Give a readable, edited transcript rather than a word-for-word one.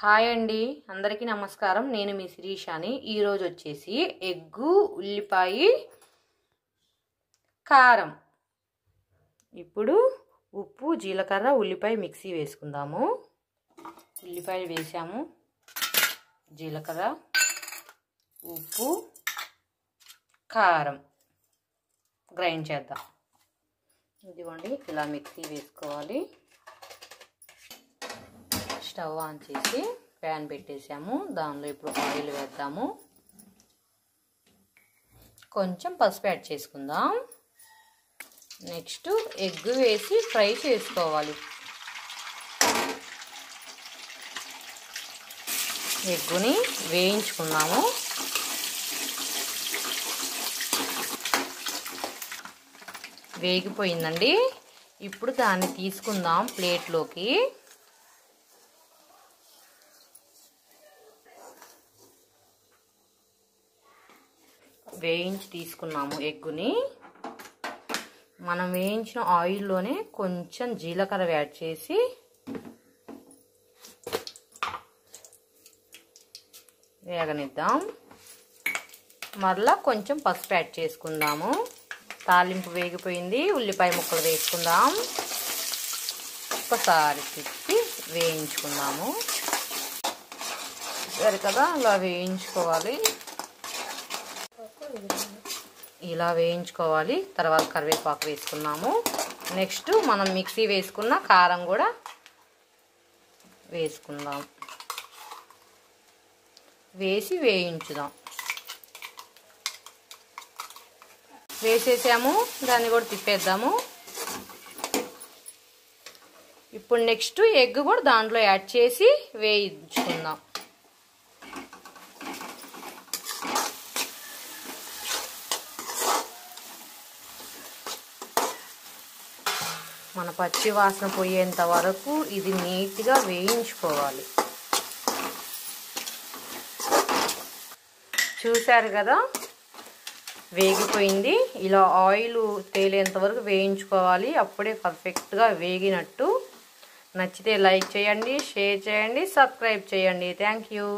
Hi అండి, అందరికీ నమస్కారం. నేను మీ శిరీషాని. ఈరోజు వచ్చేసి ఎగ్గు, ఉల్లిపాయ, కారం. ఇప్పుడు ఉప్పు, జీలకర్ర, ఉల్లిపాయ మిక్సీ వేసుకుందాము. ఉల్లిపాయలు వేసాము, జీలకర్ర, ఉప్పు, కారం గ్రైండ్ చేద్దాం. ఇదిగోండి, ఇలా మిక్సీ వేసుకోవాలి. స్టవ్ ఆన్ చేసి ప్యాన్ పెట్టేసాము. దానిలో ఇప్పుడు ఆయిల్ వేద్దాము. కొంచెం పసుపు యాడ్ చేసుకుందాం. నెక్స్ట్ ఎగ్ వేసి ఫ్రై చేసుకోవాలి. ఎగ్గుని వేయించుకుందాము. వేగిపోయిందండి. ఇప్పుడు దాన్ని తీసుకుందాం ప్లేట్లోకి. వేయించి తీసుకున్నాము ఎగ్గుని. మనం వేయించిన ఆయిల్లోనే కొంచెం జీలకర్ర యాడ్ చేసి వేగనిద్దాం. మరలా కొంచెం పసుపు యాడ్ చేసుకుందాము. తాలింపు వేగిపోయింది. ఉల్లిపాయ ముక్కలు వేసుకుందాం. ఒకసారి తిప్పి వేయించుకుందాము. సరే కదా, అలా వేయించుకోవాలి. ఇలా వేయించుకోవాలి. తర్వాత కరివేపాకు వేసుకున్నాము. నెక్స్ట్ మనం మిక్సీ వేసుకున్న కారం కూడా వేసుకుందాం. వేసి వేయించుదాం. వేసేసాము. దాన్ని కూడా తిప్పేద్దాము. ఇప్పుడు నెక్స్ట్ ఎగ్ కూడా దాంట్లో యాడ్ చేసి వేయించుకుందాం. మన పచ్చి వాసన పోయేంత వరకు ఇది నీట్గా వేయించుకోవాలి. చూశారు కదా, వేగిపోయింది. ఇలా ఆయిల్ తేలేంత వరకు వేయించుకోవాలి. అప్పుడే పర్ఫెక్ట్గా వేగినట్టు. నచ్చితే లైక్ చేయండి, షేర్ చేయండి, సబ్స్క్రైబ్ చేయండి. Thank you.